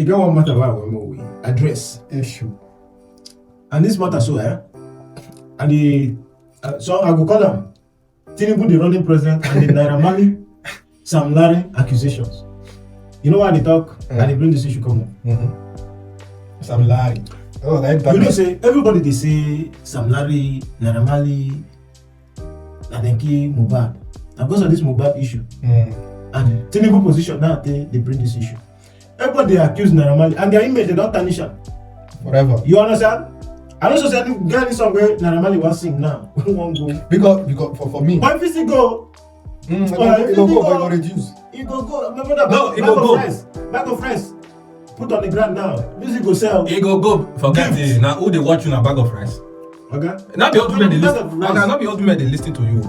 got one matter where we address issue. And this matter so and the so I go call them TINUBU the running president and the Naira Marley SamLarry accusations. You know why they talk and they bring this issue come up? SamLarry. Oh, that you know, say everybody they say SamLarry, Naira Marley, Nadenki, Mohbad. And because of this Mohbad issue, and TINUBU position now they bring this issue. Everybody they accuse Naira Marley and their image they don't tarnish them forever. You understand? I also said get this song where Naira Marley was sing now. Who won't go? Because for me. But if he go, it go reduce. He go. Remember that? No, he go. Bag of rice. Put on the ground now. Music go sell. He go. Forget it. Now who they watch you in a bag of rice? Okay. Not be ultimate they listen. Okay, not be ultimate they listen to you.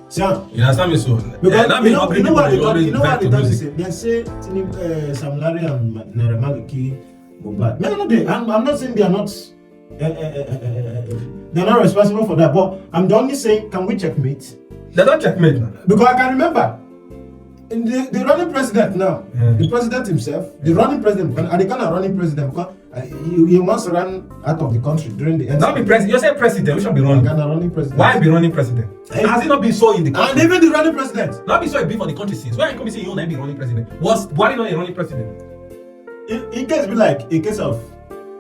Sure. You understand me so? Because not you know what they talk. You know what they talk. They say SamLarry and Naira Marley kill Mohbad. No, I'm not saying they are not. They're not responsible for that. But I'm only saying, can we checkmate? They don't checkmate now. Because I can remember. In the running president now, the president himself, the running president, and the kind of running president, because he wants to run out of the country during the end. Not be president. You say president, we should be running. Running president. Why be running president? Has it not been so in the country? And even the running president. Not be so big for the country since. Why you come say you don't be running president? Was Buhari not a running president? It can be like a case of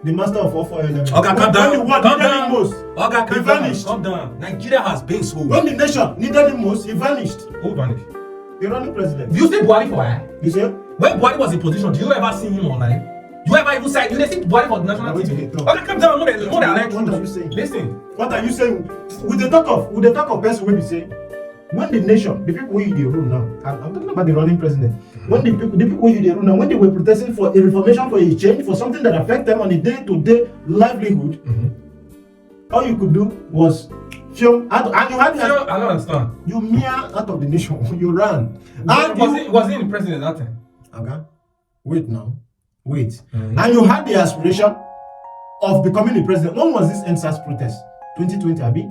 the master of all four elements. Okay, calm down. Calm down. Okay, he vanished. Calm down. Nigeria has been so. When the nation needed him most, he vanished. Who vanished? The running president. You say Buhari for why? You say? When Buhari was in position, do you ever see him online? You ever even say you see Buhari for the national TV? Okay, calm down. What are you saying? Listen. What are you saying? With the talk of person when we say, when the nation, the people who you rule now, I'm talking about the running president. When the people who you rule now, when they were protesting for a reformation, for a change, for something that affect them on a day-to-day livelihood, all you could do was film, and you had I don't understand. You mere out of the nation, you ran. And was he the president that time? Okay. Wait. And you had the aspiration of becoming the president. When was this NSAS protest? 2020, Abi?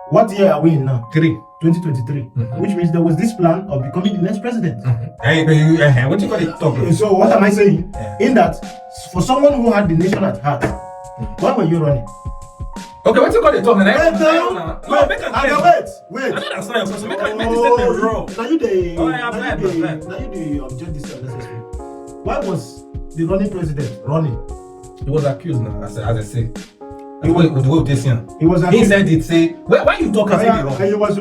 What year are we in now? 2023. Which means there was this plan of becoming the next president. What you call it? So what am I saying? In that, for someone who had the nation at heart, why were you running? Okay, what you call it? Wait. I don't understand your question. Make this statement wrong. Now you the object this unnecessary. Why was the running president running? He was accused now, as I say. He was accused. He said it. Say why you talk as if he wrong?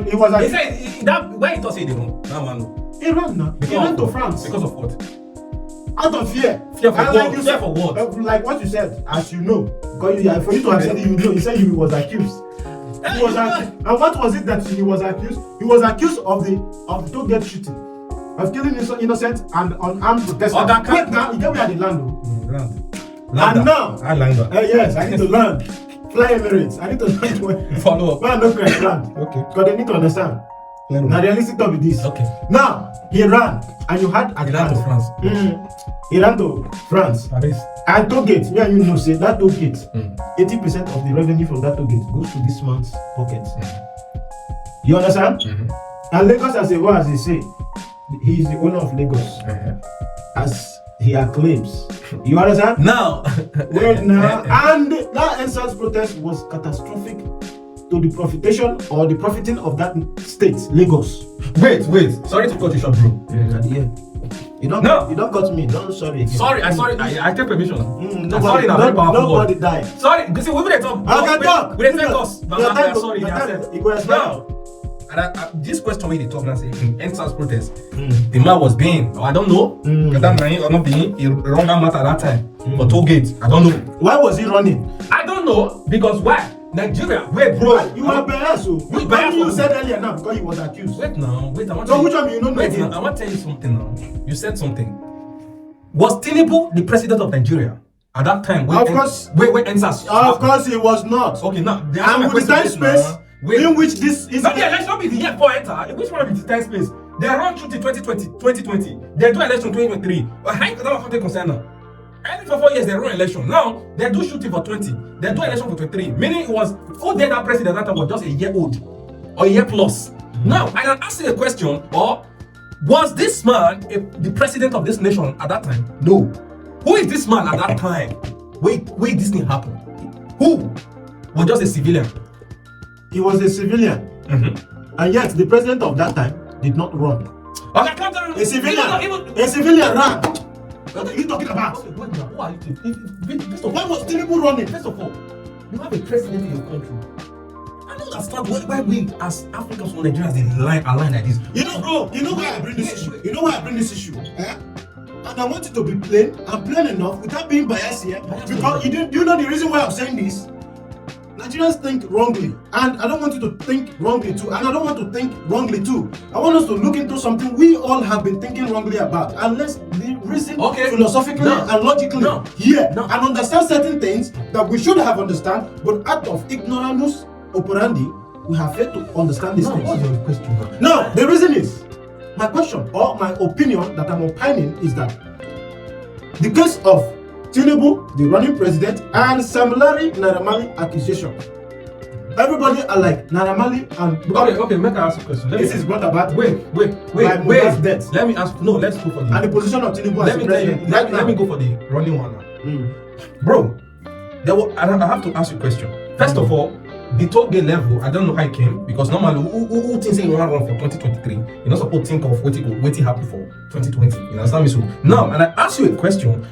He was accused. He said that. Why he talk say they wrong? Now I know. He ran now. He ran to France. Because of what? Out of fear. Fear for what? Fear for what? Like what you said, as you know, because for you to have said it, you know, you said he was accused. And what was it that he was accused? He was accused of the toll-gate shooting, of killing innocent and unarmed protesters. Wait now, you get where the land. And now, I land. Yes, I need to land. Fly Emirates. I need to land. Follow up. Well, no crash land. Okay. Because they need to understand. Now realistic talk with this. Okay. Now he ran, and you had he ran to France. He ran to France. Paris. And toll gate. Me and you know say that toll gate. 80% of the revenue from that toll gate goes to this man's pocket. You understand? And Lagos, as they say, he is the owner of Lagos, as he acclaims. You understand? Now. Wait now. And that NSAS protest was catastrophic to the profiting of that state, Lagos. Wait. Sorry to cut you short, bro. You don't cut me. Don't sorry again. Sorry. I take permission. Nobody died. Sorry. See, we will talk. I can talk. We didn't talk. Sorry. Now. This question when they talk now say NSAS protest. The man was being, I don't know, that man or not being, he wrong that matter at that time. For toll gate, I don't know. Why was he running? I don't know because why? Nigeria, wait, bro. You are biased. Which one you said earlier now because he was accused? Wait, I want to. So which one you don't know? Wait, I want to tell you something now. You said something. Was TINUBU the president of Nigeria at that time? Of course. Wait, NSAS. Of course he was not. Okay, now. And with the time space. In which this is not the election be the year for enter. Which one is the time space? They run through the 2020. They do election 2023. But how can that concern now? Only for 4 years they run election. Now they do shooting for 20. They do election for 23. Meaning it was who did that president that time was just a year old or a year plus. Now I can ask you a question, or was this man the president of this nation at that time? No. Who is this man at that time? Wait, this thing happened. Who was just a civilian? He was a civilian, and yet the president of that time did not run. Okay, calm down. A civilian ran. What are you talking about? Okay, wait now. Who are you? First of Why all, was Tinubu running? first of all, you have a president in your country. I don't understand why we as Africans or Nigerians they align like this. You know, bro. You know why I bring this issue. You know why I bring this issue. Eh? And I want it to be plain and plain enough without being biased here. Because you know the reason why I'm saying this. Nigerians think wrongly, and I don't want you to think wrongly too, and I don't want to think wrongly too. I want us to look into something we all have been thinking wrongly about, and let's reason philosophically and logically here, and understand certain things that we should have understand, but out of ignorance operandi, we have failed to understand these things. What's your question? Now, the reason is, my question or my opinion that I'm opining is that the case of TINUBU, the running president, and SamLarry Naira accusation. Everybody are like Naira and Okay, make I ask a question. This is brought about. Wait. Death. Let me ask. No, let's go for the. And the position of TINUBU as president. Let me go for the running one now. Bro, I have to ask you a question. First of all, the toll gate level, I don't know how it came because normally who thinks you want to run for 2023, you're not supposed to think of waiting happen for 2020. You understand me? So now, and I ask you a question,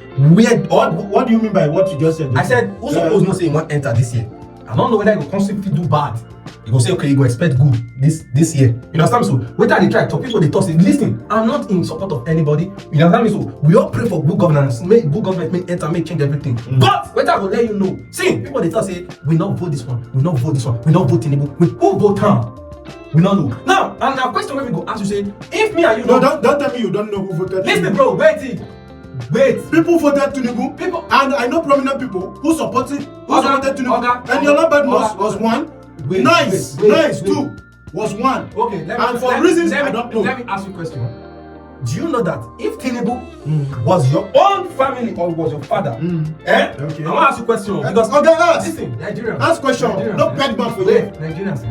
what do you mean by what you just said? I said, who's supposed to say you want to enter this year? I don't know whether you will constantly do bad. You go say, okay, you go expect good this year. You understand me? So whether they try to talk, people they talk, say, listen, I'm not in support of anybody. You understand me? So we all pray for good governance, make good government, make enter, make change everything. But whether I will let you know, see, people they talk say, we not vote this one, we not vote this one, we not vote TINUBU, who vote him? We not know. Now, and the question when we go ask you say, if me and you don't tell me you don't know who voted. Listen, bro, wait. People voted TINUBU. And I know prominent people who supported TINUBU. And your Badmus was one. Nice too was one. Okay, for reasons I don't know. Let me ask you a question. Do you know that if TINUBU was your own family or was your father, Okay. I want to ask you a question because listen, Nigerians. Ask question. No pet man for you. Nigerians,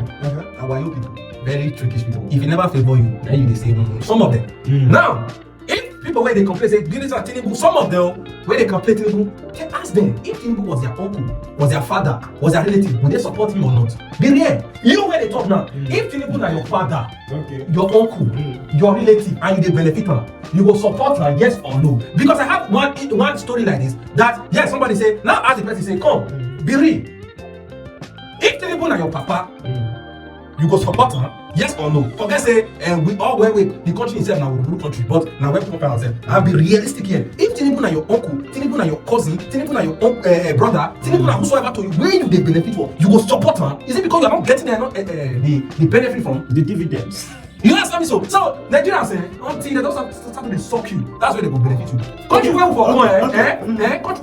our young people, very trickish people. If you never favor you, then you say some of them. Now, if people where they complain say this is TINUBU, some of them where they complain TINUBU, can ask them if TINUBU was their uncle, was their father, was their relative, would they support him or not? Be real. You where they talk now. If TINUBU is your father, your uncle, your relative, and you benefit her, you will support her, yes or no? Because I have one story like this that yes, somebody say now ask the person say come, be real. If TINUBU is your papa, you go support her. Yes or no? Forget say, we all wait. The country itself now will rule country, but now we compare ourselves. I'll be realistic here. If TINUBU na your uncle, TINUBU na your cousin, TINUBU na your brother, TINUBU na whosoever to you, where you they benefit for, you go support her. Is it because you are not getting the benefit from the dividends? You understand me? So Nigerians until they don't start to suck you, that's where they go benefit you. Country where for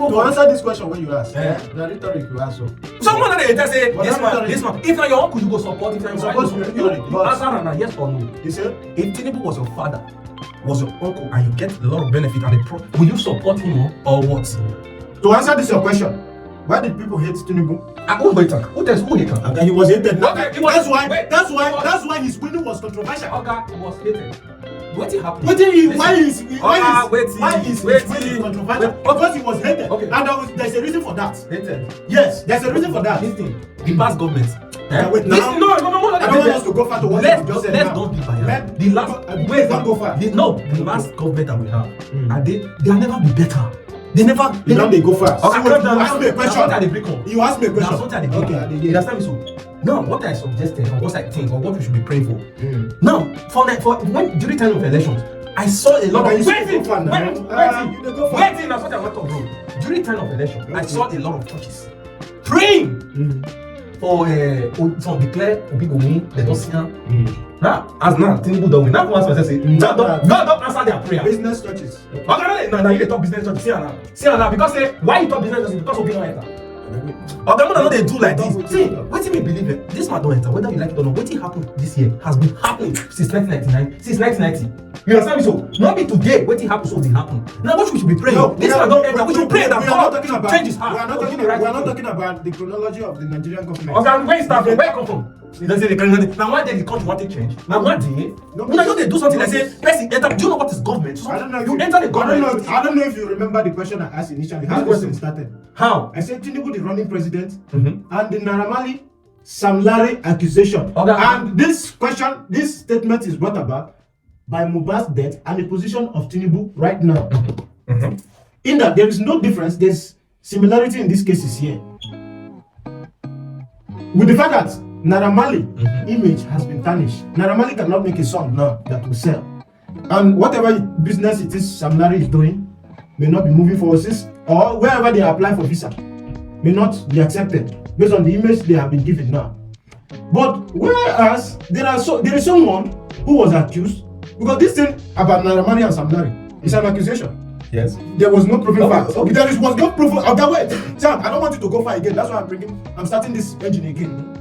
To answer this question when you ask, the rhetoric you ask. Someone that they say this man. If not your uncle, you go support. If not your uncle, you answer na yes or no. He said, if TINUBU was your father, was your uncle, and you get a lot of benefit and will you support him or what? To answer this your question, why did people hate TINUBU? Who hate him? Who hate him? And he was hated. Okay, that's why his winning was controversial. Okay, he was hated. What happened? Why is his winning controversial? Because he was hated. Okay. And there's a reason for that. Hated. Yes, there's a reason for that. Listen, the past government. Wait, now, no. I don't want us to go far to what you just said. Let's not be biased. The last don't go far. The last government that we have, and they'll never be better. They go fast. Okay, you ask me a question. You ask me a question. That's what they break. Okay, you understand me? So now, what I suggested, or what I think, or what we should be praying for. Now, for when during time of elections, I saw a lot of waiting. That's what I want to do. During time of election, I saw a lot of churches praying for some declare people win. They don't see her. Now, as now, TINUBU don't win. Now, one person say, God don't answer their prayer. Business churches. Okay, no, you talk business churches. See now, because why you talk business churches? Because of being enter. Or them know they do like this. See, what do you believe it? This man don't enter, whether you like it or not. What happened this year has been happening since 1999. Since 1990. You understand me? So, not be today, wetin happen so dey happen. Now what we should be praying? No, This man don enter, we should pray that God change his heart. We are not talking about the chronology of the Nigerian government. Okay, where you start from? Where you come from? You don't say the country. Now one day the country want to change. Now one day, when I know they do something like say, person enter. Do you know what is government? I don't know. You enter the government. I don't know if you remember the question I asked initially. How this thing started? How? I said Tinubu the running president, and the Naira Marley SamLarry accusation. Okay. And this question, this statement is brought about by Mohbad's death and the position of Tinubu right now. In that there is no difference, there's similarity in these cases here. With the fact that Naira Marley image has been tarnished, Naira Marley cannot make a song now that will sell. And whatever business it is SamLarry is doing may not be moving forward, or wherever they apply for visa may not be accepted based on the image they have been given now. But whereas there is someone who was accused, because this thing about Naira Marley and SamLarry is an accusation. Yes. There was no proven fact. Okay. There was no proof of that. Wait, Sam, I don't want you to go far again. That's why I'm starting this engine again.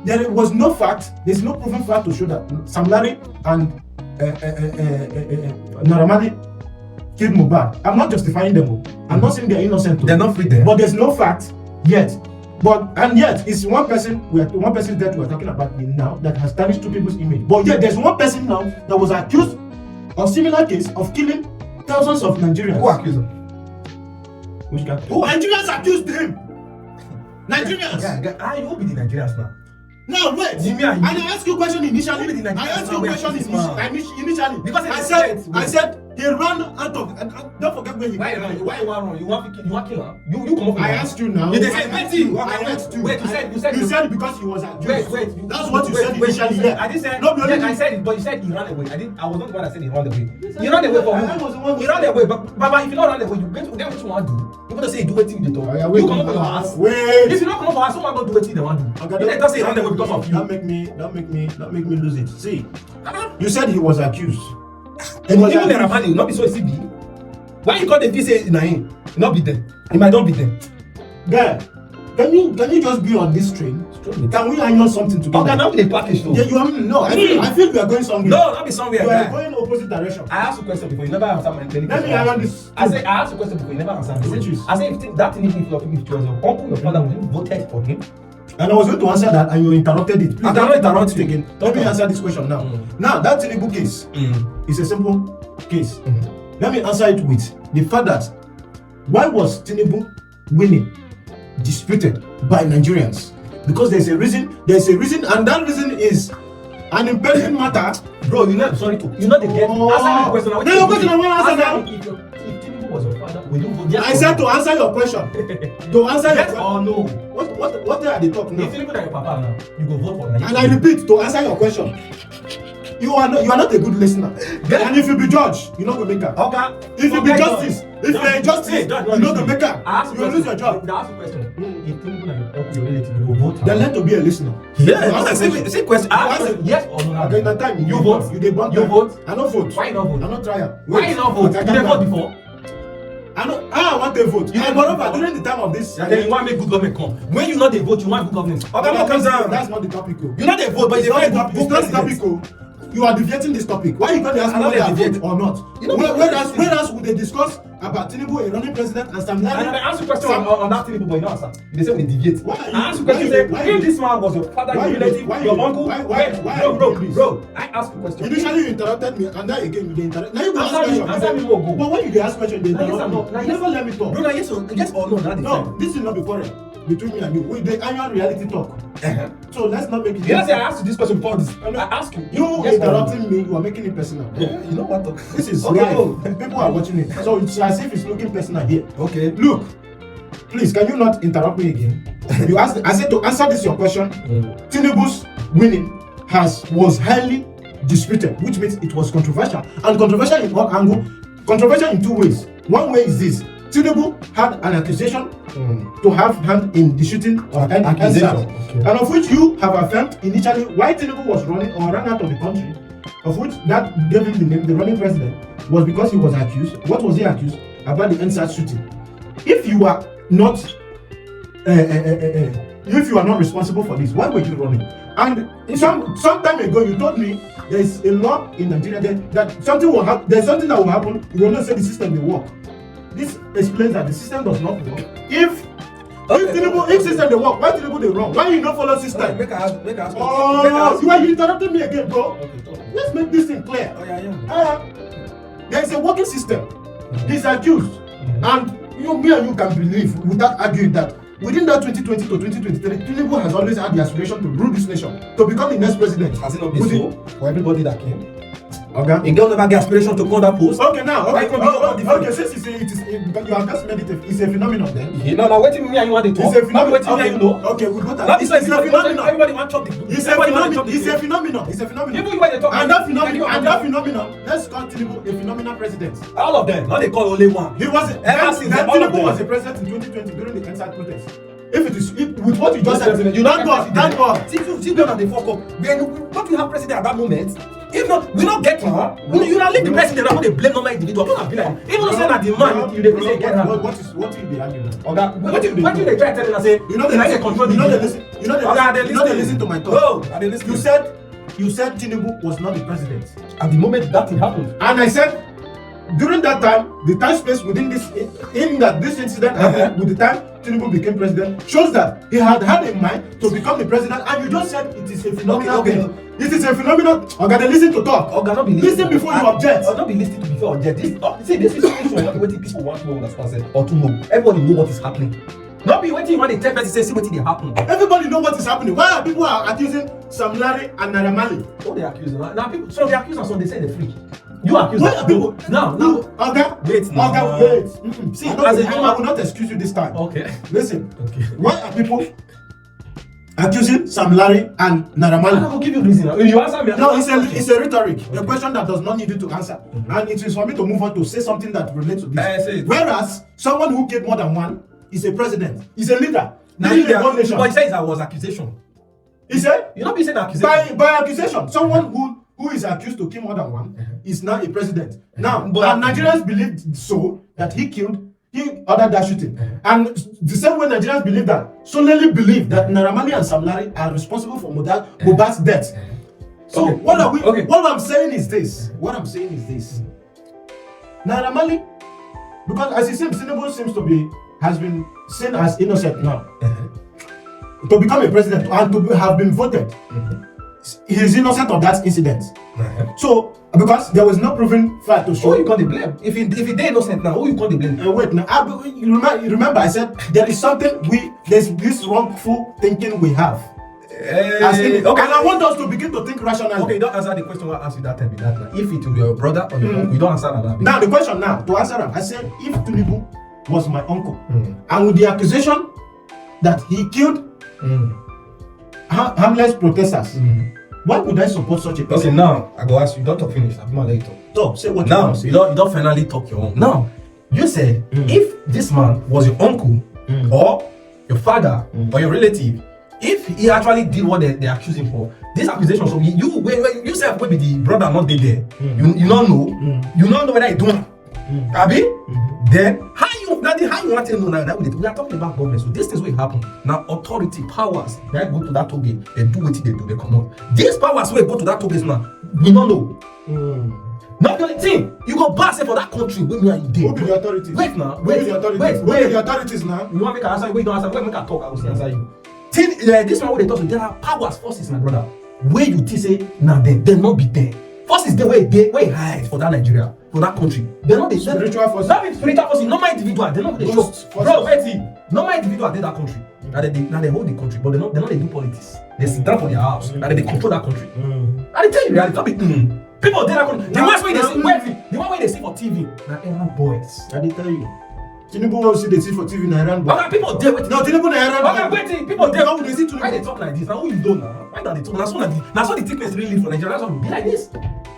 There was no fact. There's no proven fact to show that SamLarry and Naira Marley killed Mohbad. I'm not justifying them. I'm not saying they're innocent. They're not free there. But there's no fact yet. And yet, it's one person's death we're talking about now that has tarnished two people's image. But yet, there's one person now that was accused of similar case of killing thousands of Nigerians. Who accused him? Which guy? Who? Nigerians accused him. Nigerians. Yeah, you will be the Nigerians now. Now wait. Jimmy, and I asked you a question initially. Who be the Nigerians I asked you now? a question initially. Because I said he ran out of. And don't forget where he. Why you want run? You want kill her? You come up. I asked you now. You say wait. I asked you. Wait, you said because he was accused. Wait. That's what you said initially. I didn't say. No, I said it, but you said he ran away. I was not the one that said he ran away. He ran away for who? He ran away, but Baba, if you don't run away, you get what you want to do. You gonna say you do wetin you dey talk. You come up for your house. Wait. If you don't come up for your house, someone go do wetin they want to do. If they say he ran away because of you. Don't make me lose it. See, you said he was accused. Even Naira Marley not be so easy. Why you call the fee say na him? Not be there. He might not be there. Guy, can you just be on this train? Can we iron something together? Okay, now be the package though. Yeah, you are no. I feel we are going somewhere. No, not be somewhere. We are going opposite direction. I asked you a question before. You never answered my question. Let me iron this. I asked you a question before. You never answered. Which is? I said if that thing if it was your uncle, your father, would you voted for him? And I was going to answer that, and you interrupted it. Please don't interrupt it you. again. Let me answer this question now. Now, that TINUBU case is a simple case. Let me answer it with the fact that why was TINUBU winning disputed by Nigerians? Because there's a reason, and that reason is an impending matter. Bro, you know the get. Answer the question. Then your question I want to answer now. If TINUBU was your father, would you vote yes? I said to answer your question. To answer your yes question. or no? What are they talking now? If TINUBU like your papa now, you go vote for him. And I repeat, to answer your question, you are not a good listener. And if you be judge, you're not gonna make her. Okay. If you be justice, if you're a justice, you're not gonna make her. You will lose your job. Ask a question. If TINUBU like your uncle, your relative, you go vote. Then learn to be a listener. Yeah. Say question. Yes or no? Okay, that time you vote. You dey born. You vote. I don't vote. Why you not vote? I don't try am. Why you not vote? You dey vote before. I want to vote. Moreover, during the time of this, then you want make good government come. When you not dey vote, you want good government. Okay, calm down. That's not the topic. You not dey vote, but it's not the topic. You are deviating this topic. Why you can't ask me whether I vote or not? Whereas would they discuss about Tinubu, a running president, and SamLarry? And I ask you a question on that Tinubu, but you don't answer. They say we deviate. Why? I ask you a question. Say, if this man was your father, your relative, your uncle, bro, I ask you a question. Initially you interrupted me, and now again you interrupt. Now you go ask question. Answer me more go. But when you ask question, they interrupt me. You never let me talk. Bro, yes or no? No, this will not be quarrel between me and you. With the annual reality talk. So let's not make it. You know, say I asked you this question before this. I ask you. You interrupting me, you are making it personal. Yeah, you know what? This is okay, live. People are watching it. So it's as if it's looking personal here. Okay. Look, please, can you not interrupt me again? You asked. I said to answer this your question. Tinubu's winning was highly disputed, which means it was controversial. And controversial in what angle? Controversial in two ways. One way is this: Tinubu had an accusation to have hand in the shooting of NSAS, and of which you have affirmed initially why Tinubu was running or ran out of the country, of which that gave him the name, the running president, was because he was accused. What was he accused? About the NSAS shooting. If you are not if you are not responsible for this, why were you running? And some time ago, you told me there is a law in Nigeria that something will happen. There's something that will happen. You will not say the system will work. This explains that the system does not work. If system they work, why Tinubu they wrong? Why you not follow system? Okay, make us ask. Oh, why you interrupting me again, bro? Okay, talk. Let's make this thing clear. Oh yeah. There is a working system. He's accused, and me and you can believe without arguing that within that 2020 to 2023, Tinubu has always had the aspiration to rule this nation, to become the next president. Has it not been so for everybody that came? Okay. A girl never get aspiration to go that post. Okay, now, Why can't we go since but you have just made it's a phenomenon then. You know, now waiting me and you want to talk. It's a phenomenon. Waiting me and you know. Okay, we got that. That is It's a phenomenon. Everybody want to chop the. It's a phenomenon. It's a phenomenon. It's a phenomenon. Even when they talk. And that phenomenon, let's call Tinubu a phenomenal president. All of them. Not they call only one. He was Ever since that all of Tinubu them was a president in 2020 during the inside protest. With what you just said, you thank God. See them and they fuck up. Don't we have president at that moment? If not, we don't get now. You not leave the president and they blame normal individual. Don't be like, even though say that the man you dey get her. What is the argument? Okay, what do they try telling us? Say you know they control. You know they listen to my talk. No, You said Tinubu was not the president at the moment that thing happened. And I said during that time, the time space within this incident happened with the time Tinubu became president shows that he had in mind to become the president, and you just said it is a phenomenal Okay. thing. It is a phenomenal. Okay, they listen to talk. Okay, not be listen before you object. Not be listening to before object. This is not waiting people want to understand or to know. Everybody know what is happening. Not be waiting when they tell person say see what they happen. Everybody know what is happening. Why are people accusing SamLarry and Naira Marley? What they accuse now? People, some they accuse and some they say they're free. You accuse Why are people now? Okay, wait. See, as as a I will not excuse you this time. Okay. Listen. Okay. Why are people accusing SamLarry and Naira Marley? I will give you reason. You answer me. No, it's a rhetoric. A question that does not need you to answer. And it is for me to move on to say something that relates to this. Whereas someone who killed more than one is a president, is a leader. Now you but he says that was accusation. He said you not be saying accusation. By accusation. Someone who is accused to kill more than one is now a president. Now, and Nigerians believed so that he ordered that shooting. And the same way Nigerians believe that, solely believe that Naira Marley and SamLarry are responsible for Mohbad's death. So what I'm saying is this. Naira Marley, because as he seems, Tinubu has been seen as innocent now. To become a president and to have been voted. He is innocent of that incident. So, because there was no proven fact to show. Who you can't blame? If he they innocent now, who you can't blame? Wait, now, you remember I said there is something there's this wrongful thinking we have. Okay. And I want us to begin to think rationally. Okay, you don't answer the question I asked you that time. If it were your brother or your uncle, you don't answer that. Now the question to answer that, I said if Tinubu was my uncle, and with the accusation that he killed harmless protesters, why would I support such a person? Okay, now I go ask you. Don't talk finish. I'm not let you talk. Talk. Say what now. you want. You don't finally talk your own. Now you said if this man was your uncle or your father or your relative, if he actually did what they accuse him for, this accusation. So when you say maybe the brother not did there, you don't know. You don't know whether he do it. Abi? Then how you want to know now that we are talking about government, so this is what happen. Now authority powers they go to that toll gate, they do what they do, they come out. These powers will go to that toll gate now. We don't know. Not the only thing you go back for that country where me and you Who be the authorities? Wait now. Who be the authorities? Who be the authorities now? You want me to answer you? Wait, don't answer. Wait, make I talk. I will answer you. This one where they talk to, there are powers, forces, my brother. Where you say now they not be there. Forces they where hide for that Nigeria, for that country. They're not the spiritual forces. That means spiritual forces. Normal individual, they're not the show. Bro, wait. Normal individual they that country. Now they hold the country, but they not they do politics. They sit down for their house. Now they control that country. And they tell you reality. People did that country. The one way they see, the one way they see for TV. Now Iran boys. I did tell you. Tinubu will see they see for TV na Iran boys. Okay, people there waiting. No, Tinubu na Iran boys. Okay, waiting. People there. How would they see Tinubu? Why they talk like this? Now who you don't know? Why that they talk? Now so the thickness really live for Nigeria. That's why we be like this.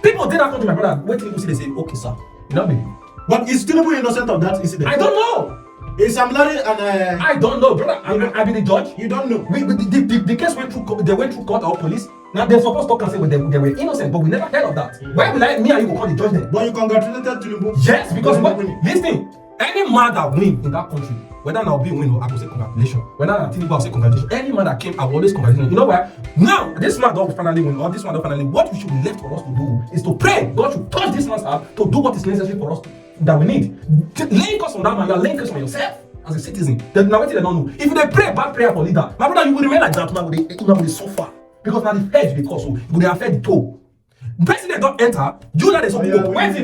People did that country, my brother. Wait till you see they say, okay, sir. You know me. But is Tinubu innocent of that incident? I don't know. Is SamLarry and I don't know, brother. I be the judge. You don't know. The case went through. They went through court or police. Now they're supposed to talk and say they were innocent, but we never heard of that. Why will me and you go call the judge then? But you congratulated Tinubu. Yes, because listen, any man that win in that country, Whether I'll be win or I will say congratulations. Whether I'll TINUBU, I'll say congratulations. Any man that came, I will always congratulations. You know why? Now, this man don't finally win, or this man don't finally. What we should be left for us to do is to pray. God should touch this man's heart to do what is necessary for us that we need. Laying curse on that man, you are laying curse on yourself as a citizen. Now, what they don't know. If they pray bad prayer for leader, my brother, you will remain like that. Now, they suffer because now the head they cause, so you will affect the toe. President don't enter. You know there's some people. Wait.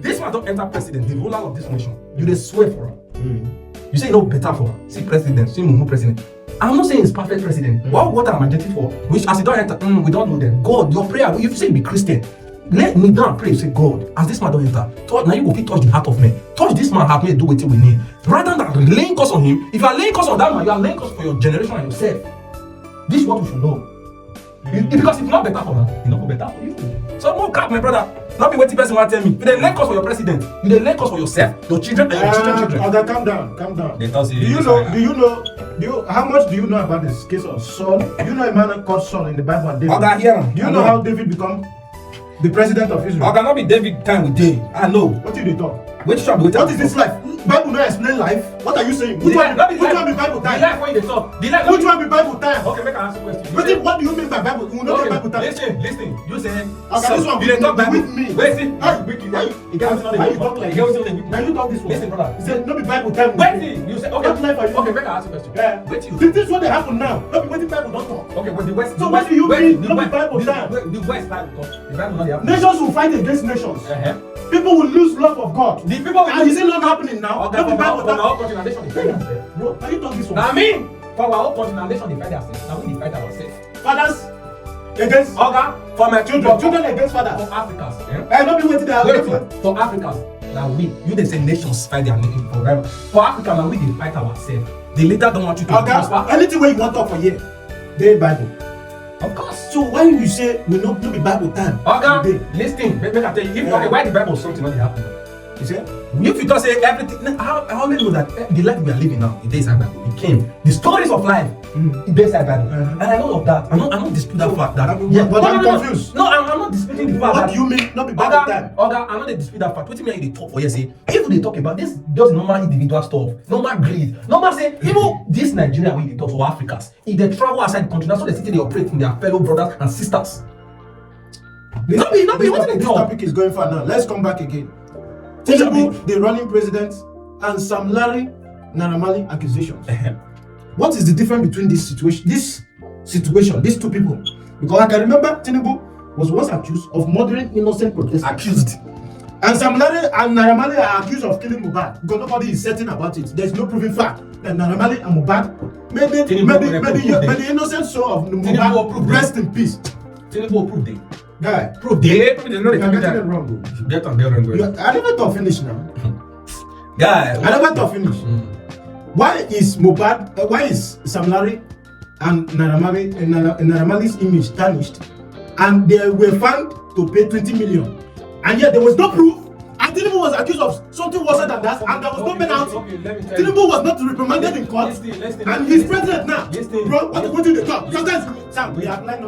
This man don't enter president, the ruler of this nation. You they swear for him. You say no better for him. See president, see no president. I'm not saying it's perfect president. What am I getting for? Which as he don't enter, we don't know them. God, your prayer. If you say be Christian, let me down pray. Say God, as this man don't enter, now you go touch the heart of men. Touch this man heart, may do what we need. Rather than laying curse on him, if you are laying curse on that man, you are laying curse for your generation and yourself. This is what we should know. Because it's not better for her, it's not better for you. So no cap, my brother. Not be waiting person want tell me. You dey lay cause for your president. You dey lay cause for yourself, your children, and your children. Okay, calm down. They tell Do you know? How much do you know about this case of Saul? Do you know a man called Saul in the Bible and David? Okay, here. Do you know how David become the president of Israel? Okay, not be David time with David. I know. What did they talk? Which one? What is this life? Bible not explain life. What are you saying? Which one be Bible time? The life when they talk. Which one be Bible time? Okay, make I ask you a question. What do you mean by Bible? You know Bible time. Listen. You say. Okay, this one you talk Bible with me. Wait, see. Why you talk like this? Now you talk this one. Listen, brother. He said no be Bible time. Wait, you say okay. What life are you? Okay, make I ask you a question. Yeah. Wait, you. This is what they happen now. Not be waiting Bible don't talk. Okay, but the West. So what do you mean? No be Bible time. The West time because the Bible not happen. Nations will fight against nations. People will lose love of God. The people will. And is it not happening now? Okay, for our continental defend themselves. Bro, can you talk this one? I mean, for our continental defend ourselves. Now we defend ourselves. Fathers against for my children against fathers. For Africans. I not be waiting there. For Africans, now you they say nations fight their nation forever. For Africa, now we dey fight ourselves. The leader don't want you to prosper. Anything where you want to talk for here, they Bible. Of course. So why you say we not be Bible time? Listen, make I tell you, if why the Bible something not happen. You see? If you don't say everything, how only know that the life we are living now, it is inside Bible. It came. The stories of life, it is inside Bible. And I know of that. I'm not disputing that fact. But I'm confused. No, I'm not disputing the fact. What do you mean? Not be Bible time. I'm not disputing that fact. What do you mean? They talk for you say if they talk about this, just normal individual stuff, normal greed, normal say even this Nigeria when they talk for Africans, if they travel outside the country, that's how they sit they operate from their fellow brothers and sisters. Not be. What they This talk? topic is going far now. Let's come back again. TINUBU, the running president, and SamLarry, Naira accusations. What is the difference between this situation, these two people? Because I can remember TINUBU was once accused of murdering innocent protesters. Accused. And SamLarry and Naira are accused of killing Mohbad because nobody is certain about it. There's no proven fact that Naira and Mohbad may the innocent soul of Mohbad rest in peace. TINUBU approved it. Guy, Prove they know you're getting it wrong. Get on there and go. I never thought finish now. Guy, I never thought finish. Why is Mohbad? Why is SamLarry and Naira image tarnished, and they were found to pay 20 million, and yet there was no proof? And TINUBU was accused of something worse than that, and there was no penalty. TINUBU was not reprimanded in court, and he's president now. Bro, what do they talk? Because that's Sam. We are like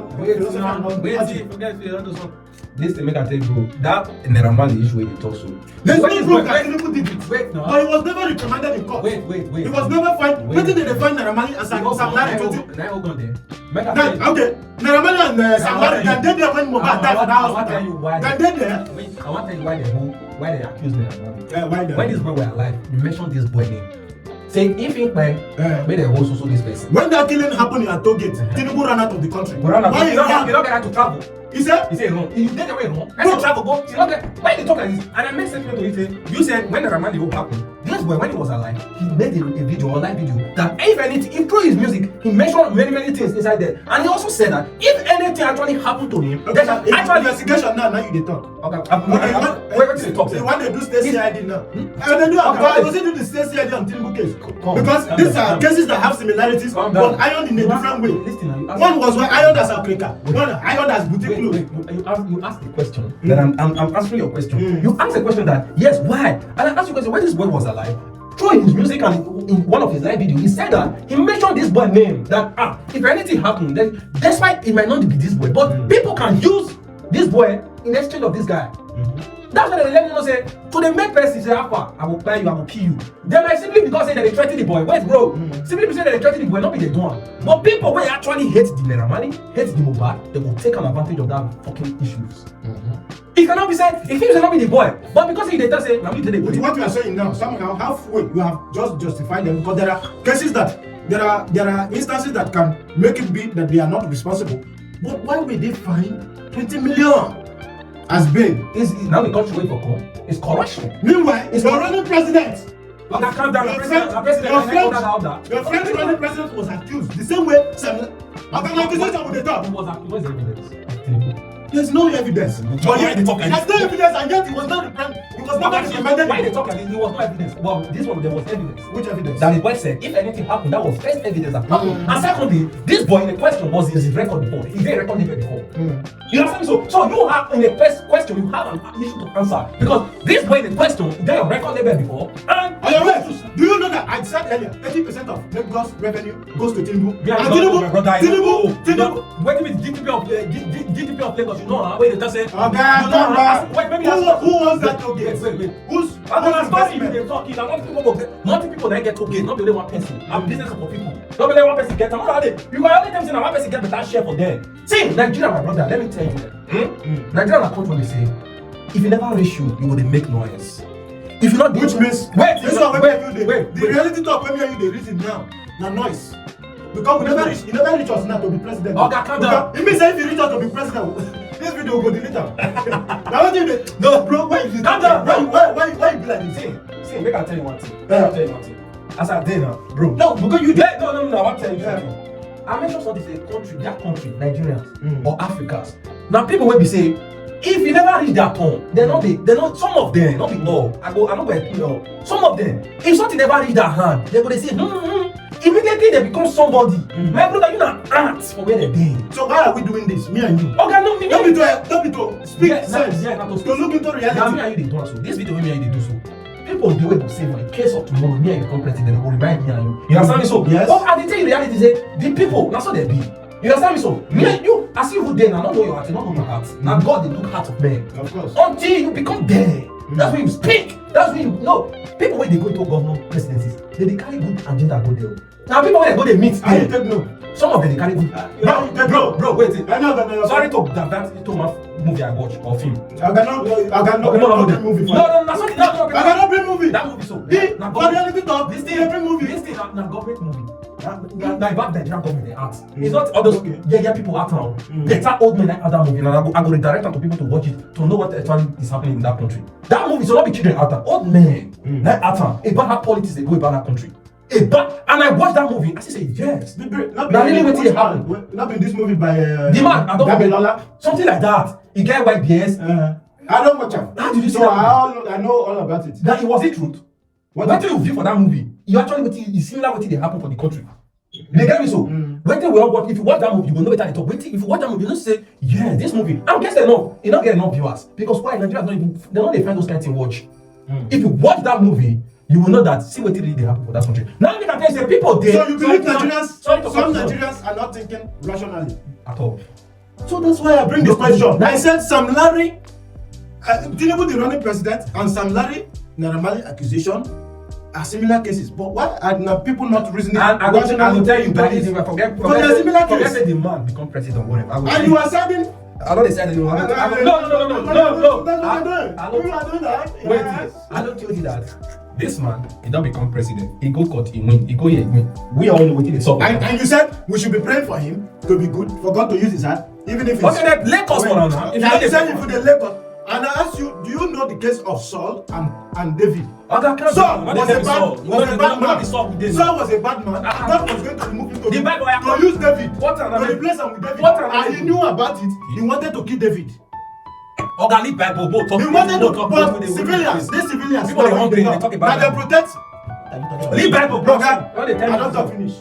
Listen, make I tell you, bro. That Naira issue they talk so. There's no proof that TINUBU did it. Wait, no. But he was never reprimanded in court. Wait. He was never fined. When did they find Naira and SamLarry? Now hold on there. Make I tell you. Okay, Naira and SamLarry, can they there when Mohbad died for that hospital? I want to tell you why. Can they there? Wait, I want to tell you why they accuse Naira. Why? When this boy were alive, you mentioned this boy name. Say if it by made a whole so this person. When that killing happened in Tollgate, TINUBU ran out of the country. Why you don't get to travel? He said no. You take away no. I said travel go. You don't get. Why they talk like this? And I made statement to you. You said when the Ramali will happen, this boy when he was alive, he made a video, a live video that if anything, through his music, he mentioned many things inside there, and he also said that if anything actually happened to him, there's actually investigation now you they talk. Okay. Wait till they talk. They want to do state CID now. They do. I was do the state CID on TINUBU case because these are cases that have similarities, but ironed in a different way. One was where ironed as Africa, one ironed as boutique. You asked the question that I'm answering your question. You asked the question that yes, why? And I asked you a question when this boy was alive. Through his music and in one of his live videos, he said that he mentioned this boy name. That if anything happened, then despite it might not be this boy, but people can use this boy in exchange of this guy. That's why they let me know say to the make person say Alpha, I will buy you, I will kill you. They might simply because say that they threaten the boy. Wait, bro. Simply because say that they threaten the boy, not be the one. But people who actually hate the Naira Marley, hate the Mohbad, they will take an advantage of that fucking issues. It cannot be said, it cannot be the boy. But because he did say, now we did it. With what you are saying now, somehow halfway you have just justified them because there are cases that there are instances that can make it be that they are not responsible. But why will they fine 20 million as bail? Is now the country wait for court. It's corruption. Meanwhile, it's the running president. But that calm down, the president, your French running president was accused the same way. Accusation with the top. What's the evidence? There's no evidence. But yet they talk like there's no evidence, and yet he was not repentant. He was not recommended. Why they talk like this? There was no evidence. Well, this one there was evidence. Which evidence? That is why said if anything happened, that was first evidence that happened. And secondly, this boy in the question was his record before. He didn't record it before. You understand me? So you have in the first question you have an issue to answer because this boy in the question they have record label before. And do you know that I said earlier 30% of Lagos revenue goes to TINUBU? Yeah, TINUBU. What do you mean GDP of Lagos? You know, wait, that's it. Who wants that toll gate? Wait. Who's story you dey talk? Not people that get toll gate, not only one person. I'm business for people. Not only one person get. I'm not only you got only them saying one person get better share for them. See, Nigeria, my brother, let me tell you. Nigeria na country dey say if you never reach you will dey make noise. If you not which means wait. The reality talk when me and you dey reason now na noise. Because you never reach us now to be president. Okay, calm down. It means that if you reach us to be president, this video will go delete am. Now what do you do? No, bro, why you calm down? Why you be like this? See, make I tell you one thing. As I did now, bro. No, because you did. No, I want to tell you something. I mentioned something say country, that country, Nigerians or Africans. Now people will be saying, if you never reach that turn, they're not some of them, not be all. I'm not going to all. Some of them, if something never reach that hand, they're going to say, immediately they become somebody. My brother, you not ants for where they're being. So why are we doing this, me and you? Okay, no, me. Don't be to speak sense. To look into reality. Now me and you they do so. This video me and you they do so. People the way to say in case of tomorrow, me and you become president, they will remind me and you. You understand me so? Yes. But I tell you reality say the people, that's what they be. You understand me so? Me and you, as you who there, now not know your heart, not know my heart. Now God they look heart of men. Of course. Until you become there. That's when you speak. That's when you know. People when they go into government presidencies, they carry good agenda go there. Now people when they go they meet. I take no. Some of them they carry good. Bro, wait. Sorry to that into my movie I watch or film. I cannot bring movie. No, that's not I cannot bring movie. That movie so. For reality talk, this thing every movie. This thing na government movie. Now about Nigerian government they act. It's not all those people act now. Better old men like other movie. And I go redirect them to people to watch it to know what actually is happening in that country. That movie should not be children actor. Old men like actor about how politics they go about that country. And I watched that movie. I say yes. Not really what happened. Not been this movie by the man. I don't something like that. He get white bears. I don't watch him. How did you see that? I know all about it. That it was it truth. What do you view for that movie? You actually is similar what they happen for the country. They get me so. When they will watch, if you watch that movie, you will know better. Talk. If you watch that movie, you know say, yeah, this movie. I'm guessing enough. You don't get enough viewers because why Nigeria not even they don't find those kinds of watch. If you watch that movie, you will know that see what really they happen for that country. Now you can tell say people there. So you believe Nigerians? Some Nigerians are not thinking rationally at all. So that's why I bring this question. I said SamLarry, TINUBU the running president, and SamLarry Naira Marley accusation are similar cases. But why are people not reasoning? I will tell you that if I forget the man become president, whatever. And you are saying. I don't decide anyone. No. That's what you're doing that. Wait, I don't tell you that. This man, he don't become president. He go court, he win. He go here, he win. We all know what he is. And you said we should be praying for him to be good, for God to use his hand, even if it's. Okay, then Lagos for now. If you said if the Lagos. And I ask you, do you know the case of Saul and David? Saul was a bad man. Saul was a bad man. God was going to remove him to use David, to replace him with David. And he knew about it. He wanted to kill David. Organic Bible, both talk. He wanted to, but civilians, these civilians, people they hungry, they talk about that they protect. Leave Bible, bro. I don't talk finish.